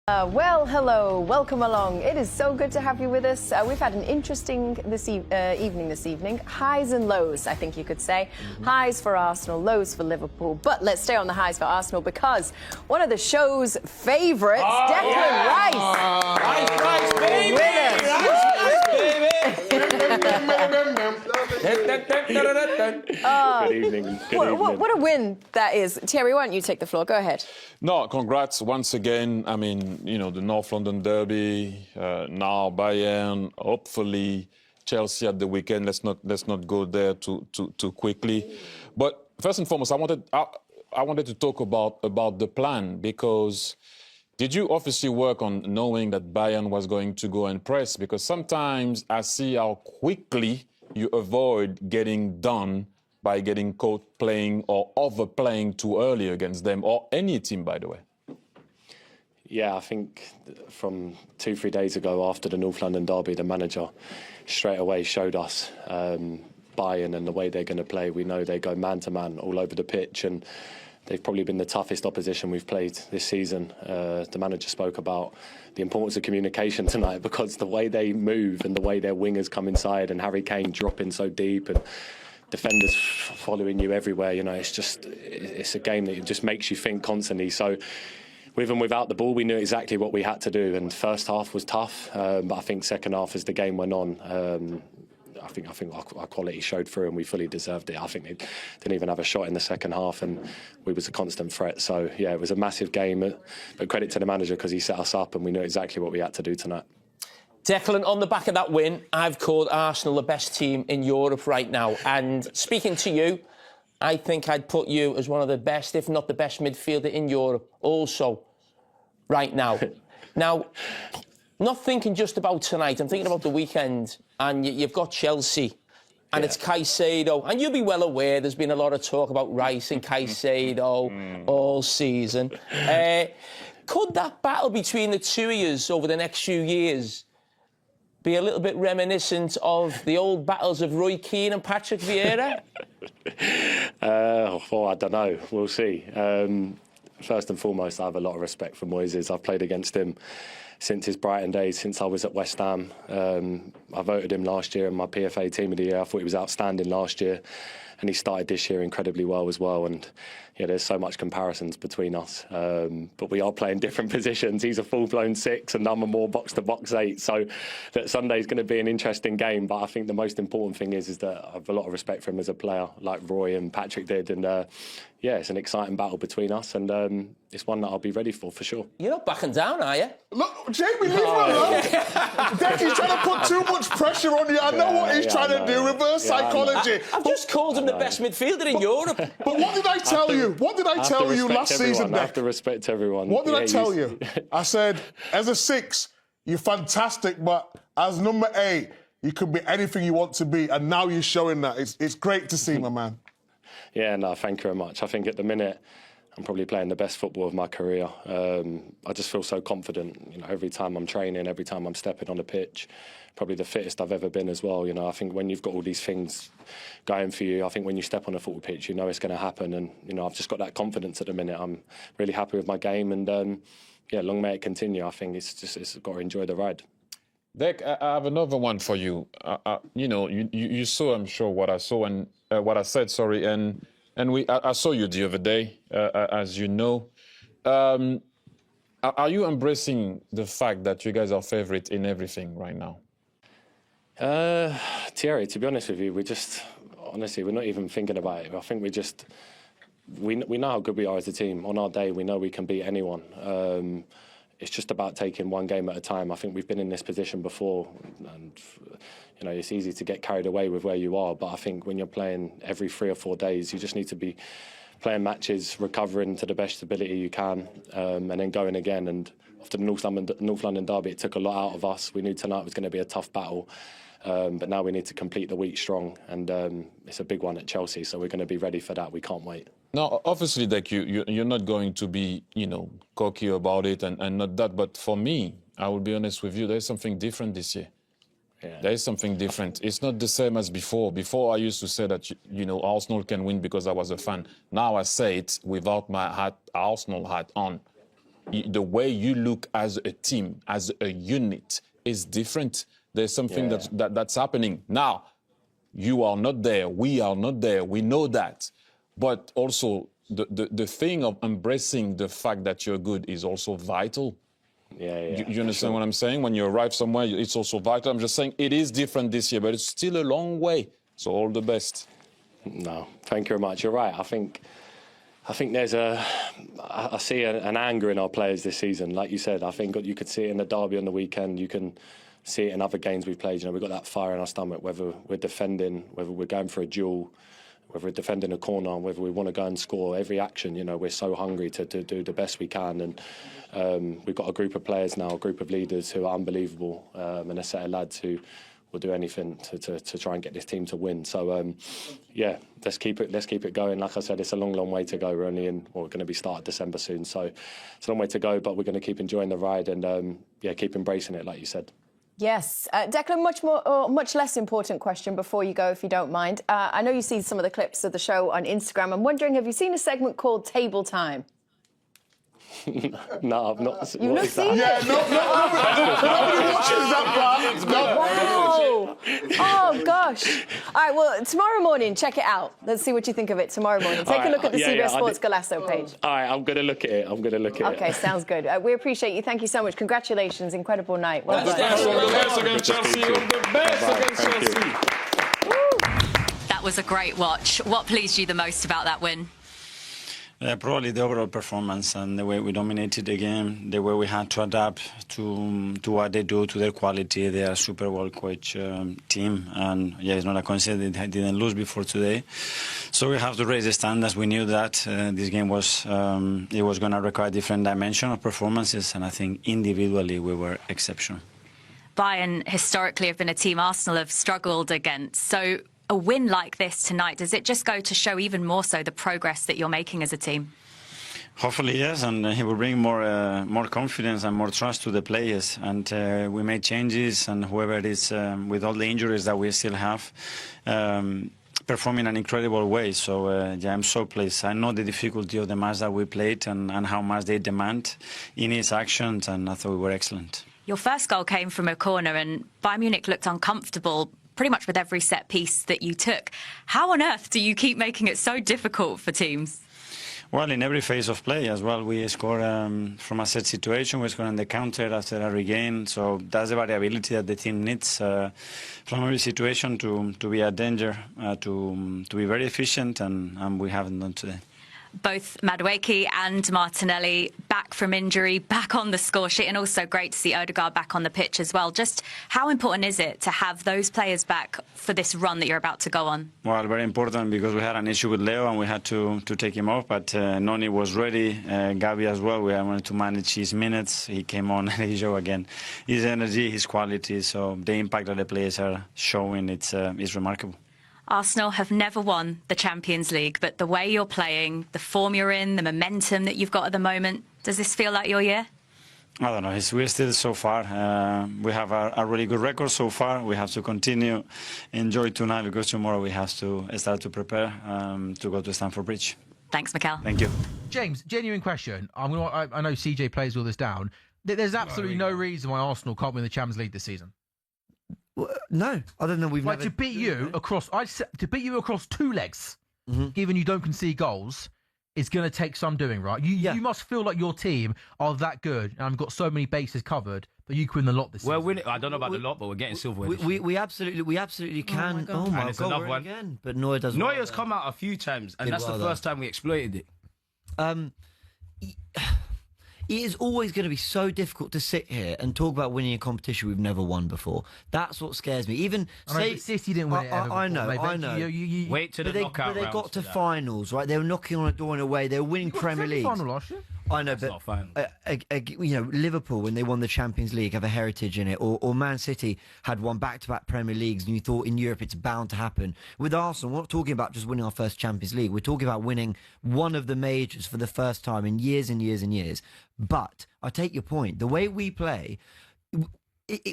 Well, hello, welcome along. It is so good to have you with us. We've had an interesting evening this evening. Highs and lows, I think you could say. Highs for Arsenal, lows for Liverpool. But let's stay on the highs for Arsenal because one of the show's favourites, Declan Rice. Rice, baby! Good evening. What a win that is. Thierry, why don't you take the floor? Go ahead. No, congrats once again. I mean, you know, the North London derby, now Bayern, hopefully Chelsea at the weekend. Let's not go there too quickly. But first and foremost, I wanted to talk about the plan, because did you obviously work on knowing that Bayern was going to go and press? Because sometimes I see how quickly you avoid getting done by getting caught playing or overplaying too early against them, or any team, by the way. Yeah, I think from 2-3 days ago after the North London derby, the manager straight away showed us Bayern and the way they're going to play. We know they go man-to-man all over the pitch, and they've probably been the toughest opposition we've played this season. The manager spoke about the importance of communication tonight, because the way they move and the way their wingers come inside and Harry Kane dropping so deep and defenders following you everywhere, you know, it's a game that just makes you think constantly. So with and without the ball, we knew exactly what we had to do. And first half was tough, but I think second half, as the game went on, I think our quality showed through and we fully deserved it. I think they didn't even have a shot in the second half and we was a constant threat. So, yeah, it was a massive game. But credit to the manager, because he set us up and we knew exactly what we had to do tonight. Declan, on the back of that win, I've called Arsenal the best team in Europe right now. And speaking to you, I think I'd put you as one of the best, if not the best midfielder in Europe also right now. Now, not thinking just about tonight, I'm thinking about the weekend. And you've got Chelsea, and it's Caicedo. And you'll be well aware there's been a lot of talk about Rice and Caicedo all season. Could that battle between the two of you over the next few years be a little bit reminiscent of the old battles of Roy Keane and Patrick Vieira? Well, I don't know. We'll see. First and foremost, I have a lot of respect for Moises. I've played against him since his Brighton days, since I was at West Ham. I voted him last year in my PFA Team of the Year. I thought he was outstanding last year, and he started this year incredibly well as well. And yeah, there's so much comparisons between us, but we are playing different positions. He's a full-blown 6 and I'm a more box-to-box 8. So that Sunday's going to be an interesting game. But I think the most important thing is that I have a lot of respect for him as a player, like Roy and Patrick did. And yeah, it's an exciting battle between us, and it's one that I'll be ready for sure. You're not backing down, are you? Look, Jamie, leave him alone. Declan's trying to put too much pressure on you. I know what he's trying to do, reverse psychology. I've just called him the best midfielder in Europe. But what did I tell you? What did I tell you last season, I have to respect everyone. What did I tell you? I said, as a 6, you're fantastic, but as number 8, you could be anything you want to be, and now you're showing that. It's great to see, my man. Yeah, no, thank you very much. I think at the minute, I'm probably playing the best football of my career. I just feel so confident, you know, every time I'm training, every time I'm stepping on the pitch. Probably the fittest I've ever been as well. You know, I think when you've got all these things going for you, I think when you step on a football pitch, you know it's going to happen. And, you know, I've just got that confidence at the minute. I'm really happy with my game, and, yeah, long may it continue. I think it's got to enjoy the ride. Dec, I have another one for you. You know, you saw, I'm sure, what I saw and what I said, sorry, and I saw you the other day, as you know. Are you embracing the fact that you guys are favourite in everything right now? Thierry, to be honest with you, honestly, we're not even thinking about it. I think we know how good we are as a team. On our day, we know we can beat anyone. It's just about taking one game at a time. I think we've been in this position before, and you know, it's easy to get carried away with where you are. But I think when you're playing every 3 or 4 days, you just need to be playing matches, recovering to the best ability you can, and then going again. And after the North London derby, it took a lot out of us. We knew tonight was going to be a tough battle. But now we need to complete the week strong, and it's a big one at Chelsea, so we're going to be ready for that. We can't wait. Now, obviously, like you're not going to be, you know, cocky about it and not that. But for me, I will be honest with you, there's something different this year. Yeah. There is something different. It's not the same as before. Before, I used to say that, you know, Arsenal can win because I was a fan. Now I say it without my Arsenal hat on. the way you look as a team, as a unit, is different. There's something that's happening now. You are not there. We are not there. We know that. But also, the thing of embracing the fact that you're good is also vital. You understand what I'm saying? When you arrive somewhere, it's also vital. I'm just saying it is different this year, but it's still a long way. So all the best. No, thank you very much. You're right. I think there's I see an anger in our players this season. Like you said, I think you could see it in the derby on the weekend. You can see it in other games we've played. You know, we've got that fire in our stomach, whether we're defending, whether we're going for a duel, whether we're defending a corner, whether we want to go and score. Every action, you know, we're so hungry to do the best we can. And we've got a group of players now, a group of leaders who are unbelievable, and a set of lads who will do anything to try and get this team to win. So, yeah, let's keep it going. Like I said, it's a long way to go. We're only we're going to be starting December soon. So it's a long way to go, but we're going to keep enjoying the ride and, keep embracing it, like you said. Yes. Declan, much less important question before you go, if you don't mind. I know you see some of the clips of the show on Instagram. I'm wondering, have you seen a segment called Table Time? No, I've not. You've not seen it? Yeah, nobody watches that part. No. Wow. Oh, gosh. All right, well, tomorrow morning, check it out. Let's see what you think of it tomorrow morning. Take a look at the CBS Sports Golasso page. All right, I'm going to look at it. Okay, sounds good. We appreciate you. Thank you so much. Congratulations. Incredible night. Well done. All the best against Chelsea. All the best against Chelsea. That was a great watch. What pleased you the most about that win? Probably the overall performance and the way we dominated the game, the way we had to adapt to what they do, to their quality. They are a super well-coached team, and it's not a coincidence they didn't lose before today. So we have to raise the standards. We knew that this game was going to require a different dimension of performances, and I think individually we were exceptional. Bayern historically have been a team Arsenal have struggled against. So a win like this tonight, does it just go to show even more so the progress that you're making as a team? Hopefully, yes, and he will bring more confidence and more trust to the players. And we made changes, and whoever it is, with all the injuries that we still have, perform in an incredible way. So, I'm so pleased. I know the difficulty of the match that we played and how much they demand in his actions, and I thought we were excellent. Your first goal came from a corner, and Bayern Munich looked uncomfortable pretty much with every set piece that you took. How on earth do you keep making it so difficult for teams? Well, in every phase of play as well, we score from a set situation, we score on the counter after a regain. So that's the variability that the team needs from every situation to be a danger, to be very efficient, and we haven't done today. Both Madueke and Martinelli back from injury, back on the score sheet, and also great to see Odegaard back on the pitch as well. Just how important is it to have those players back for this run that you're about to go on? Well, very important, because we had an issue with Leo and we had to take him off, but Noni was ready, Gavi as well. We wanted to manage his minutes. He came on and he showed again his energy, his quality. So the impact that the players are showing, it's remarkable. Arsenal have never won the Champions League, but the way you're playing, the form you're in, the momentum that you've got at the moment, does this feel like your year? I don't know. We're still so far. We have a really good record so far. We have to continue, enjoy tonight, because tomorrow we have to start to prepare to go to Stamford Bridge. Thanks, Mikel. Thank you. James, genuine question. I know CJ plays all this down. There's absolutely no reason why Arsenal can't win the Champions League this season. Well, no, I don't know. We've never to beat you across two legs, given you don't concede goals, is going to take some doing, right? You must feel like your team are that good and have got so many bases covered that you can win the lot this season. I don't know about the lot, but we're getting silverware. We absolutely can. Oh my God, another one again. But Neuer doesn't. Neuer's come out a few times, and that's the first time we exploited it. It is always going to be so difficult to sit here and talk about winning a competition we've never won before. That's what scares me. Even City didn't win it ever before. I know. Wait till the knockout But they got to finals, right? They were knocking on a door in a way. They were winning Premier League. Final last year. I know, but Liverpool, when they won the Champions League, have a heritage in it. Or Man City had won back-to-back Premier Leagues, and you thought in Europe it's bound to happen. With Arsenal, we're not talking about just winning our first Champions League. We're talking about winning one of the majors for the first time in years and years and years. But I take your point. The way we play,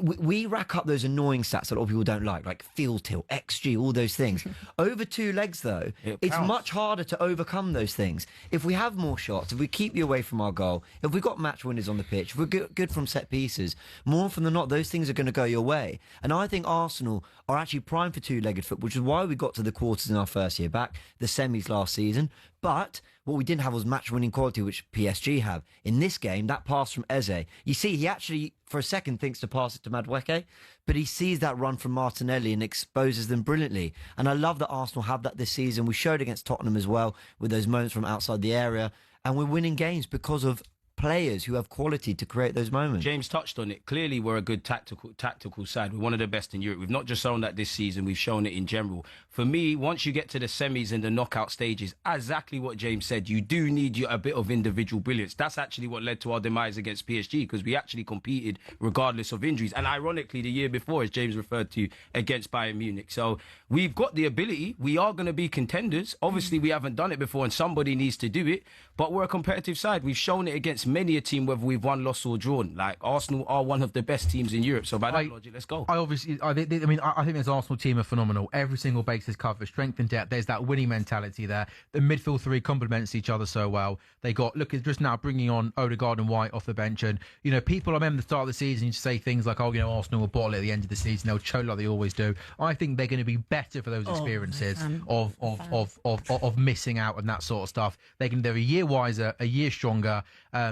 we rack up those annoying stats that a lot of people don't like field tilt, XG, all those things. Over 2 legs, though, it's much harder to overcome those things. If we have more shots, if we keep you away from our goal, if we've got match winners on the pitch, if we're good from set pieces, more often than not, those things are going to go your way. And I think Arsenal are actually primed for 2-legged football, which is why we got to the quarters in our first year back, the semis last season. But what we didn't have was match-winning quality, which PSG have. In this game, that pass from Eze, you see, he actually, for a second, thinks to pass it to Madueke, but he sees that run from Martinelli and exposes them brilliantly. And I love that Arsenal have that this season. We showed against Tottenham as well, with those moments from outside the area. And we're winning games because of players who have quality to create those moments. James touched on it. Clearly, we're a good tactical side. We're one of the best in Europe. We've not just shown that this season, we've shown it in general. For me, once you get to the semis and the knockout stages, exactly what James said, you do need a bit of individual brilliance. That's actually what led to our demise against PSG, because we actually competed regardless of injuries. And ironically, the year before, as James referred to, against Bayern Munich. So we've got the ability. We are going to be contenders. Obviously, we haven't done it before and somebody needs to do it. But we're a competitive side. We've shown it against many a team, whether we've won, lost or drawn. Like, Arsenal are one of the best teams in Europe. So by that logic, let's go. I think this Arsenal team are phenomenal. Every single base is covered, strength and depth. There's that winning mentality there. The midfield 3 complements each other so well. They got, look at just now bringing on Odegaard and White off the bench. And, people, I remember the start of the season, you say things like, Arsenal will bottle at the end of the season. They'll choke like they always do. I think they're going to be better for those experiences of missing out and that sort of stuff. They're a year wiser, a year stronger.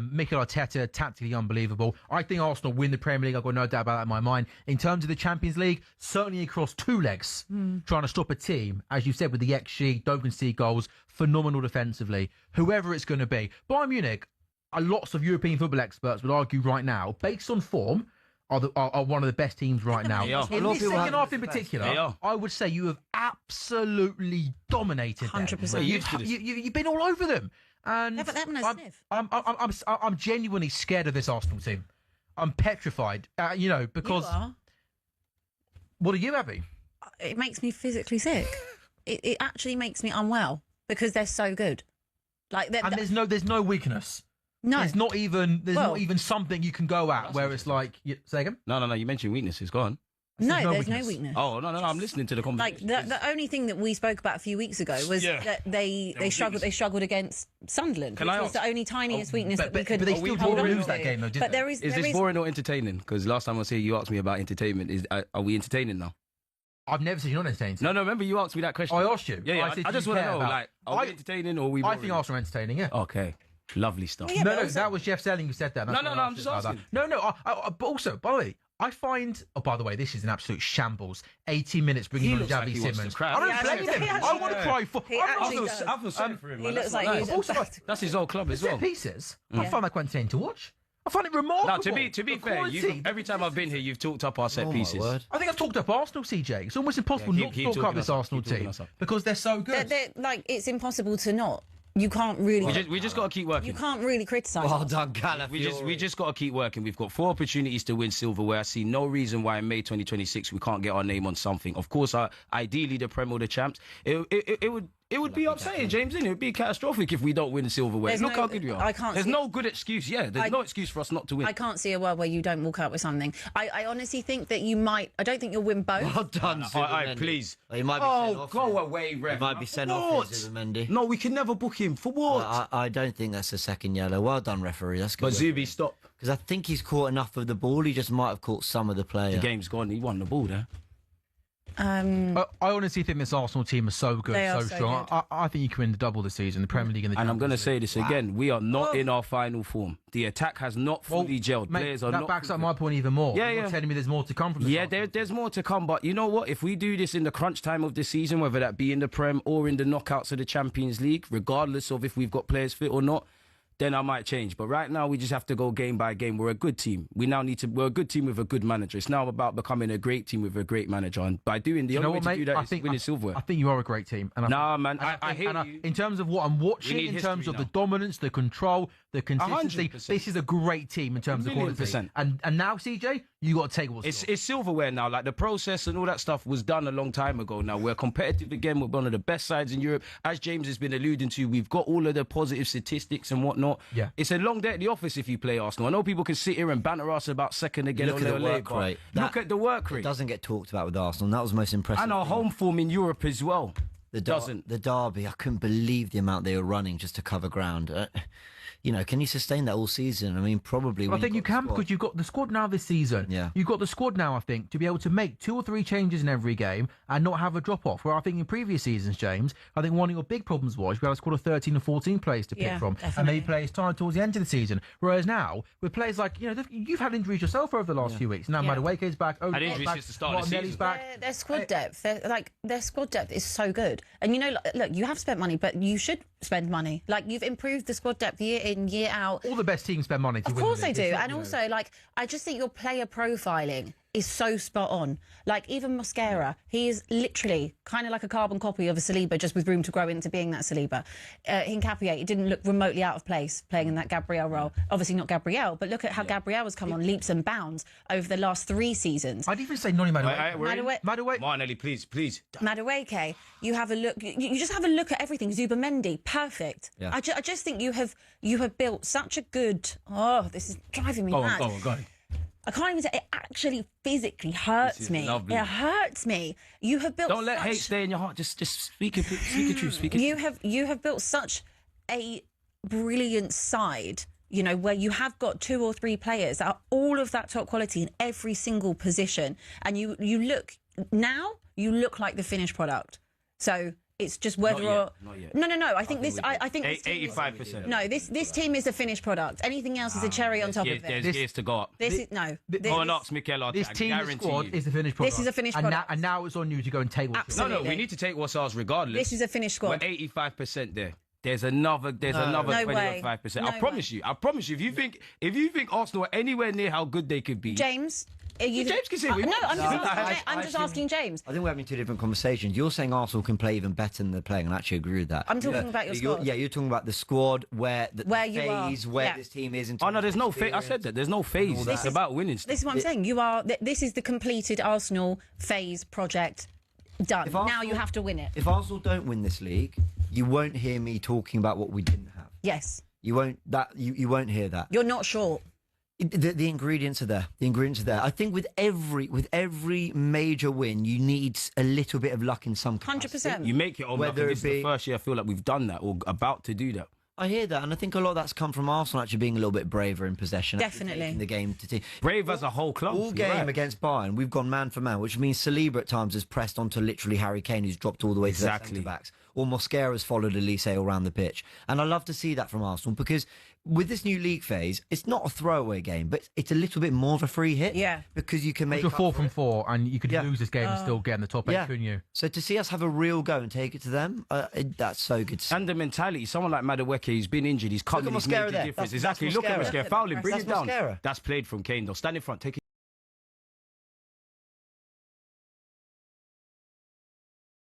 Mikel Arteta, tactically unbelievable. I think Arsenal win the Premier League. I've got no doubt about that in my mind. In terms of the Champions League, certainly across 2 legs, trying to stop a team, as you said, with the XG, don't concede goals, phenomenal defensively. Whoever it's going to be. Bayern Munich, lots of European football experts would argue right now, based on form, are one of the best teams right now. In this second half in particular, I would say you have absolutely dominated 100%. You've been all over them. And but they haven't had sniff. I'm genuinely scared of this Arsenal team. I'm petrified, because... You are. What are you, Abby? It makes me physically sick. It actually makes me unwell because they're so good. And there's no weakness. No, there's not even something you can go at where it's like. Say again? No. You mentioned weaknesses. Go on. No, there's no weakness. Oh, no. I'm listening to the conversation. The only thing that we spoke about a few weeks ago was that they struggled. They struggled against Sunderland, which was the only tiniest weakness that we could. But they still didn't lose that game, though, did but they? Is this boring or entertaining? Because last time I was here, you asked me about entertainment. Are we entertaining now? I've never said you're not entertaining. No. Remember, you asked me that question. I asked you. Yeah. I just want to know, are we entertaining or are we boring? I think Arsenal are entertaining. Yeah. Okay. Lovely stuff. Yeah, no, that was Jeff Selling who said that. No, I'm just asking. No, but also, by the way, I find... Oh, by the way, this is an absolute shambles. 18 minutes bringing on Javi Simmons. I don't blame him. I want to cry for... I feel sorry for him, man. He looks like he's... That's his old club as well. Pieces. I find that quite entertaining to watch. I find it remarkable. No, to be fair, every time I've been here, you've talked up our set pieces. I think I've talked up Arsenal, CJ. It's almost impossible not to talk up this Arsenal team because they're so good. It's impossible to not. You can't really... We just got to keep working. You can't really criticise. Well done, Calafiori. We just got to keep working. We've got 4 opportunities to win silverware. I see no reason why in May 2026 we can't get our name on something. Of course, ideally the Prem or the champs. It would be upsetting, James, innit? It would be catastrophic if we don't win the silverware. Look how good we are. There's no good excuse. Yeah, there's no excuse for us not to win. I can't see a world where you don't walk out with something. I honestly think that you might... I don't think you'll win both. Well done, Zubimendi. Please. Well, he might be sent off. Go away, ref. He might be sent off, Zubimendi. No, we can never book him. For what? Well, I don't think that's a second yellow. Well done, referee. That's good. But Zubi, stop. Because I think he's caught enough of the ball. He just might have caught some of the player. The game's gone. He won the ball there. I honestly think this Arsenal team is so good, so strong. I think you can win the double this season, the Premier League and the Champions And I'm going to League. say this again. We are not in our final form. The attack has not fully gelled. Mate, Players are that not backs up my point even more. Yeah, You're telling me there's more to come from this Arsenal. There's more to come. But you know what? If we do this in the crunch time of the season, whether that be in the Prem or in the knockouts of the Champions League, regardless of if we've got players fit or not, then I might change. But right now, we just have to go game by game. We're a good team. We're a good team with a good manager. It's now about becoming a great team with a great manager. And by doing the only way to do that is winning silverware. I think you are a great team. And man, I hear you. In terms of what I'm watching, in terms of the dominance, the control, the consistency. 100%. This is a great team in terms of quality. 1,000,000%. And now, CJ, you got to take what's yours. It's silverware now. Like the process and all that stuff was done a long time ago. Now we're competitive again. We're one of the best sides in Europe. As James has been alluding to, we've got all of the positive statistics and whatnot. Yeah. It's a long day at the office if you play Arsenal. I know people can sit here and banter us about second again. Look at the work rate. Look at the work It rate. doesn't get talked about with Arsenal. And that was the most impressive. And our thing. home form in Europe as well. The doesn't. The derby, I couldn't believe the amount they were running just to cover ground. Can you sustain that all season? I mean, probably. I think you can because you've got the squad now this season. Yeah. You've got the squad now, I think, to be able to make 2 or 3 changes in every game and not have a drop-off. Where I think in previous seasons, James, I think one of your big problems was you had a squad of 13 and 14 players to pick from. Definitely. And maybe players tired towards the end of the season. Whereas now, with players like, you've had injuries yourself over the last few weeks. Now Madueke's back. Had injuries back, since the start of the Martinelli's season. back. Their squad depth, their squad depth is so good. And look, you have spent money, but you should spend money. Like you've improved the squad depth year in, year out. All the best teams spend money to Of win course the they league. do. And also, I just think your player profiling is so spot on. Like, even Mosquera, he is literally kind of like a carbon copy of a Saliba, just with room to grow into being that Saliba. Hincapié, he didn't look remotely out of place playing in that Gabriel role. Obviously not Gabriel, but look at how Gabriel has come on leaps and bounds over the last 3 seasons. I'd even say Noni Madueke. Martinelli, please. Madueke, you have a look. You just have a look at everything. Zubimendi, perfect. Yeah. I just think you have built such a good. Oh, this is driving me mad. Go on. I can't even say it. Actually, physically hurts me. lovely. It hurts me. You have built. Don't let such, hate stay in your heart. Just speak the truth. Speak it. You have built such a brilliant side. Where you have got 2 or 3 players that are all of that top quality in every single position, and you look like the finished product. So it's just whether Not or yet. No. I think this. I think this team is- 85%. No, this team is a finished product. Anything else is a cherry on top of it. There's years to go up. This Knocks Mikel Arteta. This team guarantee squad you. is a finished product. This is a finished and product. Now it's on you to go and take what's yours. Absolutely. No, we need to take what's ours regardless. This is a finished squad. We're 85% there. There's another 25%. No I promise you. If you think Arsenal are anywhere near how good they could be, James. James can say what he No, wants. I'm just asking James. I think we're having 2 different conversations. You're saying Arsenal can play even better than they're playing, and I actually agree with that. I'm talking about your squad. You're talking about the squad, where the you are. phase, where Yeah. this team is in Oh terms no, there's of no phase. I experience. said that. There's no phase. It's about winning stuff. This is what I'm saying. This is the completed Arsenal phase project done. If Now Arsenal- you have to win it. If Arsenal don't win this league, you won't hear me talking about what we didn't have. Yes. You won't hear that. You're not short. The ingredients are there. I think with every major win, you need a little bit of luck in some capacity. 100%. You make it on Whether this it is be- the first year I feel like we've done that or about to do that. I hear that, and I think a lot of that's come from Arsenal actually being a little bit braver in possession. actually Definitely. taking the game to team. Brave as a whole club. All you're game right. against Bayern, we've gone man for man, which means Saliba at times has pressed onto literally Harry Kane, who's dropped all the way to their Exactly. centre-backs. Or Mosquera has followed Elise all around the pitch. And I love to see that from Arsenal, because with this new league phase, it's not a throwaway game, but it's a little bit more of a free hit. Yeah. Because you can make You're up 4 for from it. 4, and you could Yeah. lose this game and still get in the top 8, couldn't you? So to see us have a real go and take it to them, that's so good to see. And the mentality, someone like Madueke, he's been injured, he's come Look in, at he's made Mosquera the there. difference. That's Exactly, look at Mosquera. Mosquera, foul him, bring That's it down. Mosquera. That's played from Kane though. Stand in front, take it.